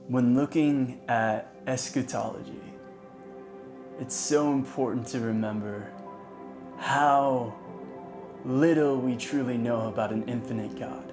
When looking at eschatology, it's so important to remember how little we truly know about an infinite God.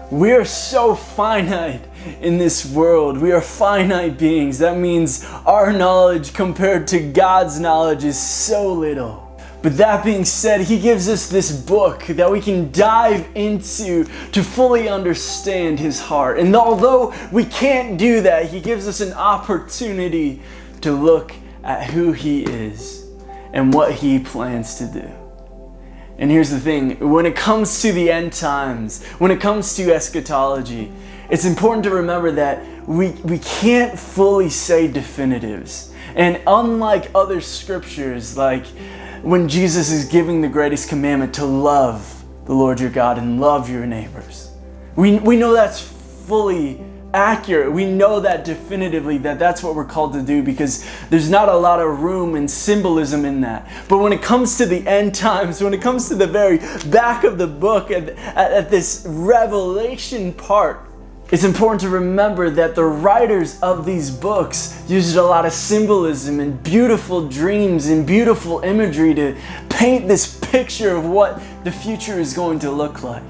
We are so finite in this world. We are finite beings. That means our knowledge compared to God's knowledge is so little. But that being said, He gives us this book that we can dive into to fully understand His heart. And although we can't do that, He gives us an opportunity to look at who He is and what He plans to do. And here's the thing, when it comes to the end times, when it comes to eschatology, it's important to remember that we can't fully say definitives. And unlike other scriptures, like when Jesus is giving the greatest commandment to love the Lord your God and love your neighbors, we know that's fully accurate. We know that definitively that that's what we're called to do because there's not a lot of room and symbolism in that. But when it comes to the end times, when it comes to the very back of the book at this revelation part, it's important to remember that the writers of these books used a lot of symbolism and beautiful dreams and beautiful imagery to paint this picture of what the future is going to look like.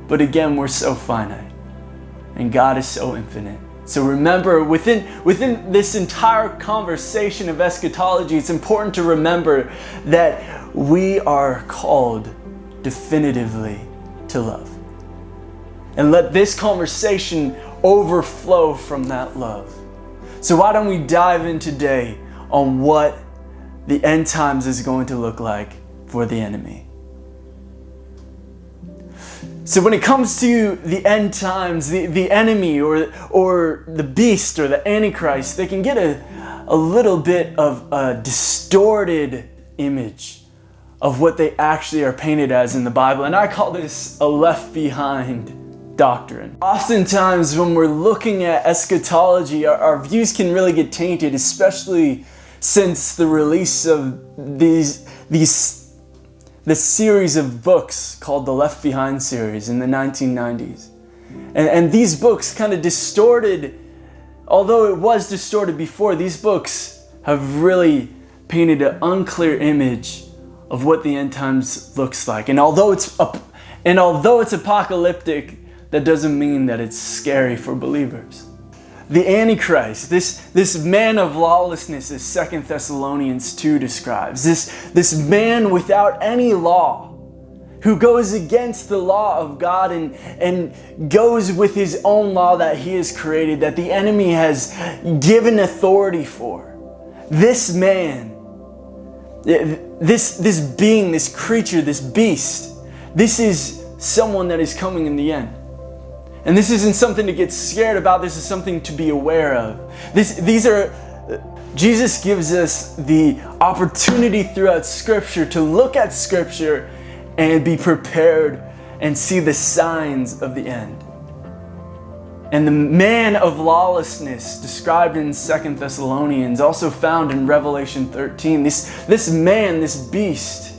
But again, we're so finite. And God is so infinite. So remember, within this entire conversation of eschatology, it's important to remember that we are called definitively to love. And let this conversation overflow from that love. So why don't we dive in today on what the end times is going to look like for the enemy. So when it comes to the end times, the enemy or the beast or the Antichrist, they can get a little bit of a distorted image of what they actually are painted as in the Bible. And I call this a left behind doctrine. Oftentimes when we're looking at eschatology, our views can really get tainted, especially since the release of the series of books called the Left Behind series in the 1990s. And these books kind of distorted, although it was distorted before, these books have really painted an unclear image of what the end times looks like. And although it's apocalyptic, that doesn't mean that it's scary for believers. The Antichrist, this man of lawlessness, as 2 Thessalonians 2 describes, this man without any law, who goes against the law of God and goes with his own law that he has created, that the enemy has given authority for. This man, this being, this creature, this beast, this is someone that is coming in the end. And this isn't something to get scared about. This is something to be aware of. Jesus gives us the opportunity throughout Scripture to look at Scripture and be prepared and see the signs of the end. And the man of lawlessness described in 2 Thessalonians, also found in Revelation 13, this man, this beast,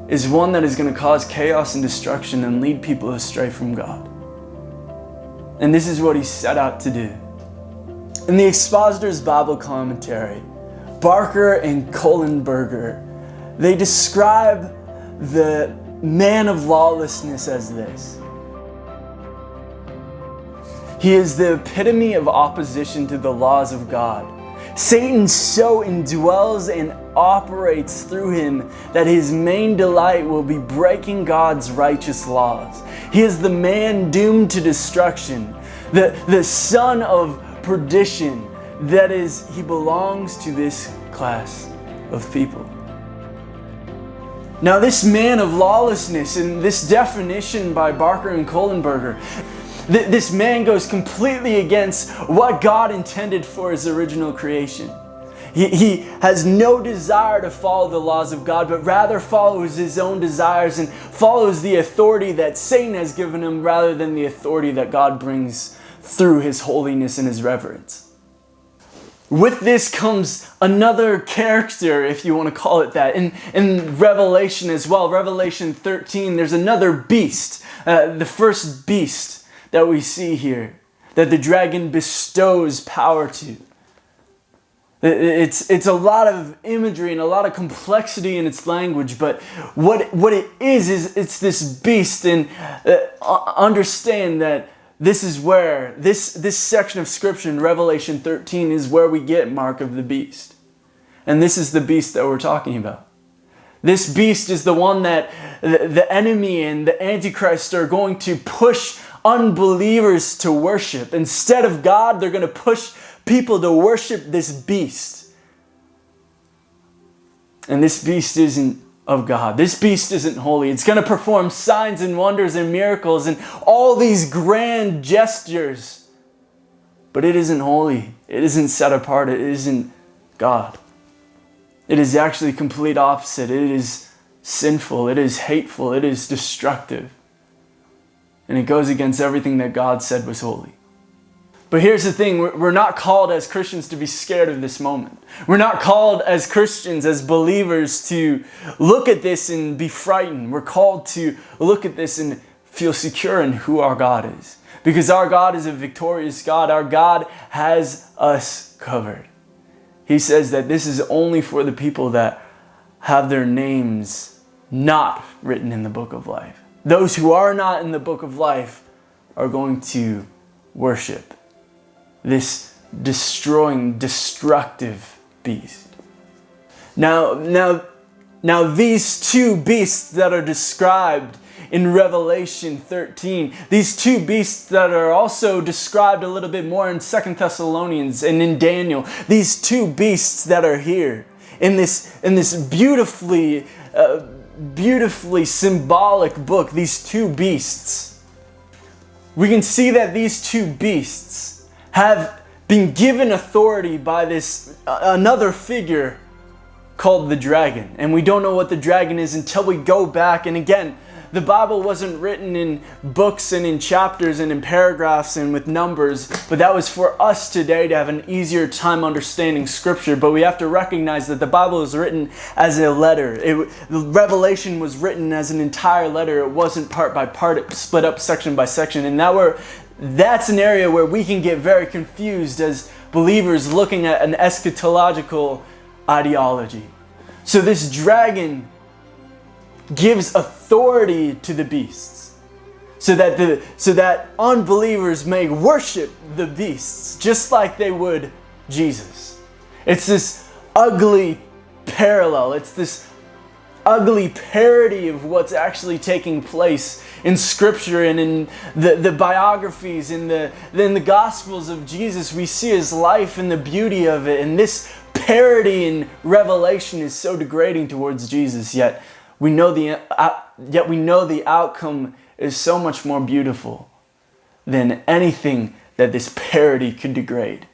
is one that is going to cause chaos and destruction and lead people astray from God. And this is what he set out to do. In the Expositor's Bible Commentary, Barker and Kohlenberger, they describe the man of lawlessness as this. He is the epitome of opposition to the laws of God. Satan so indwells and operates through him that his main delight will be breaking God's righteous laws. He is the man doomed to destruction, the son of perdition. That is, he belongs to this class of people. Now, this man of lawlessness, and this definition by Barker and Kohlenberger, this man goes completely against what God intended for his original creation. He has no desire to follow the laws of God, but rather follows his own desires and follows the authority that Satan has given him rather than the authority that God brings through his holiness and his reverence. With this comes another character, if you want to call it that, in Revelation as well. Revelation 13, there's another beast, the first beast that we see here, that the dragon bestows power to. It's a lot of imagery and a lot of complexity in its language, but what it is it's this beast, and understand that this is where, this section of scripture in Revelation 13 is where we get mark of the beast. And this is the beast that we're talking about. This beast is the one that the enemy and the Antichrist are going to push unbelievers to worship. Instead of God, they're going to push people to worship this beast. And this beast isn't of God. This beast isn't holy. It's going to perform signs and wonders and miracles and all these grand gestures. But it isn't holy. It isn't set apart. It isn't God. It is actually complete opposite. It is sinful. It is hateful. It is destructive. And it goes against everything that God said was holy. But here's the thing, we're not called as Christians to be scared of this moment. We're not called as Christians, as believers, to look at this and be frightened. We're called to look at this and feel secure in who our God is. Because our God is a victorious God. Our God has us covered. He says that this is only for the people that have their names not written in the book of life. Those who are not in the book of life are going to worship this destroying, destructive beast. Now these two beasts that are described in Revelation 13, these two beasts that are also described a little bit more in 2 Thessalonians and in Daniel, these two beasts that are here in this beautifully symbolic book, these two beasts, we can see that these two beasts have been given authority by this another figure called the dragon. And we don't know what the dragon is until we go back. And again, the Bible wasn't written in books and in chapters and in paragraphs and with numbers, but that was for us today to have an easier time understanding scripture. But we have to recognize that the Bible is written as a letter. The Revelation was written as an entire letter. It wasn't part by part, it split up section by section. And that's an area where we can get very confused as believers looking at an eschatological ideology. So this dragon gives authority to the beasts so that unbelievers may worship the beasts just like they would Jesus. It's this ugly parallel. It's this ugly parody of what's actually taking place in Scripture and in the biographies, in the Gospels of Jesus. We see His life and the beauty of it. And this parody in Revelation is so degrading towards Jesus, yet we know the outcome is so much more beautiful than anything that this parody could degrade.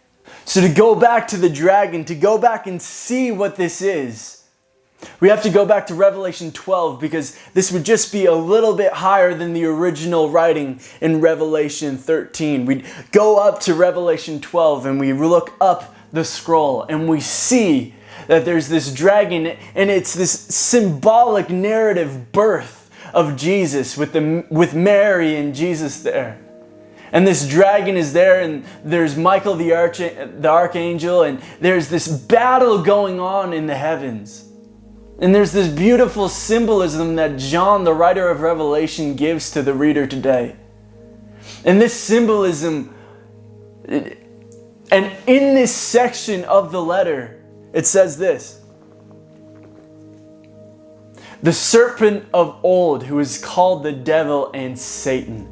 So to go back to the dragon, to go back and see what this is, we have to go back to Revelation 12, because this would just be a little bit higher than the original writing in Revelation 13. We'd go up to Revelation 12 and we look up the scroll and we see that there's this dragon, and it's this symbolic narrative birth of Jesus with Mary and Jesus there. And this dragon is there, and there's Michael the archangel, and there's this battle going on in the heavens. And there's this beautiful symbolism that John, the writer of Revelation, gives to the reader today. And this symbolism, and in this section of the letter, it says this: the serpent of old, who is called the devil and Satan,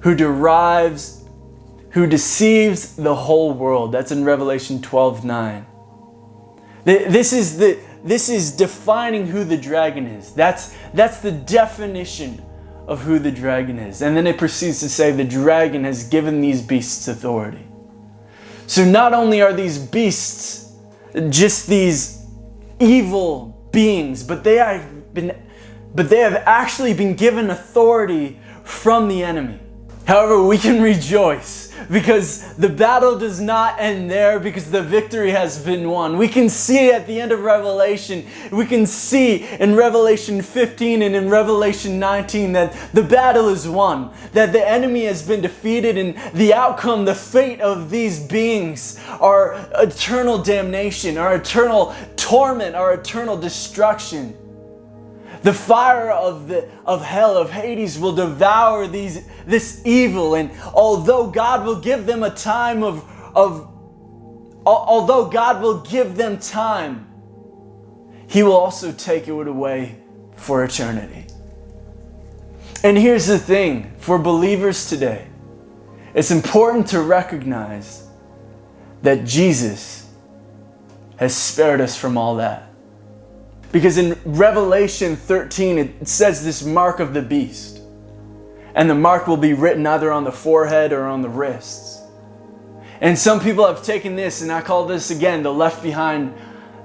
who deceives the whole world. That's in Revelation 12:9. This is defining who the dragon is. That's the definition of who the dragon is. And then it proceeds to say the dragon has given these beasts authority. So not only are these beasts just these evil beings, but they have actually been given authority from the enemy. However, we can rejoice because the battle does not end there, because the victory has been won. We can see at the end of Revelation, we can see in Revelation 15 and in Revelation 19 that the battle is won, that the enemy has been defeated, and the outcome, the fate of these beings are eternal damnation, our eternal torment, our eternal destruction. The fire of hell, of Hades, will devour this evil, and although God will give them a time although God will give them time, He will also take it away for eternity. And here's the thing, for believers today, it's important to recognize that Jesus has spared us from all that. Because in Revelation 13, it says this mark of the beast. And the mark will be written either on the forehead or on the wrists. And some people have taken this, and I call this again the left behind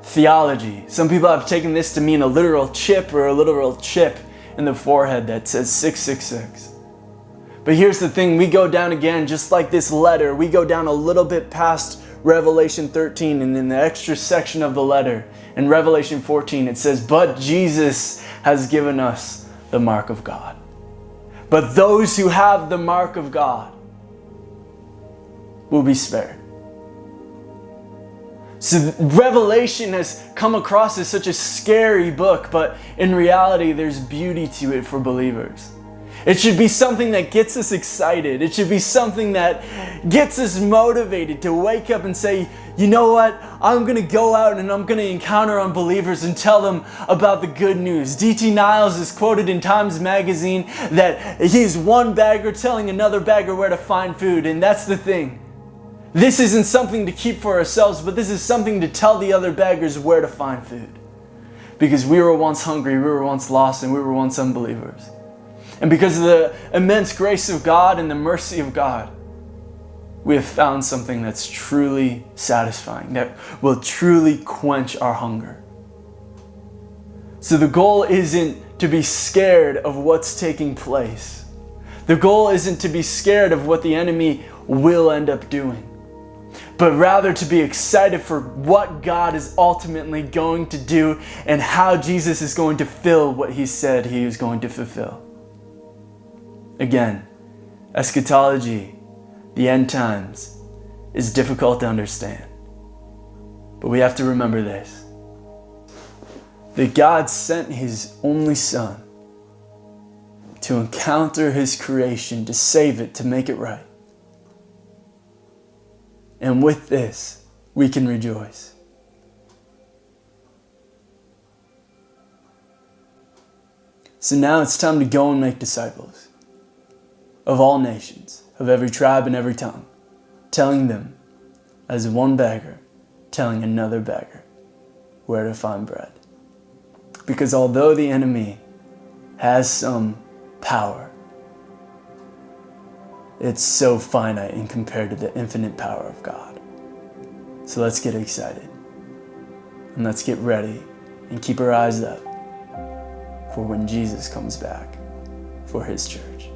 theology. Some people have taken this to mean a literal chip or a literal chip in the forehead that says 666. But here's the thing, we go down again, just like this letter, we go down a little bit past Revelation 13, and in the extra section of the letter, in Revelation 14, it says, "But Jesus has given us the mark of God." But those who have the mark of God will be spared. So Revelation has come across as such a scary book, but in reality, there's beauty to it for believers. It should be something that gets us excited. It should be something that gets us motivated to wake up and say, you know what? I'm going to go out and I'm going to encounter unbelievers and tell them about the good news. D.T. Niles is quoted in Times Magazine that he's one bagger telling another bagger where to find food. And that's the thing. This isn't something to keep for ourselves, but this is something to tell the other baggers where to find food. Because we were once hungry, we were once lost, and we were once unbelievers. And because of the immense grace of God and the mercy of God, we have found something that's truly satisfying, that will truly quench our hunger. So the goal isn't to be scared of what's taking place. The goal isn't to be scared of what the enemy will end up doing, but rather to be excited for what God is ultimately going to do and how Jesus is going to fill what He said He is going to fulfill. Again, eschatology, the end times, is difficult to understand. But we have to remember this, that God sent His only Son to encounter His creation, to save it, to make it right. And with this, we can rejoice. So now it's time to go and make disciples of all nations, of every tribe and every tongue, telling them, as one beggar, telling another beggar where to find bread. Because although the enemy has some power, it's so finite in compared to the infinite power of God. So let's get excited, and let's get ready and keep our eyes up for when Jesus comes back for His church.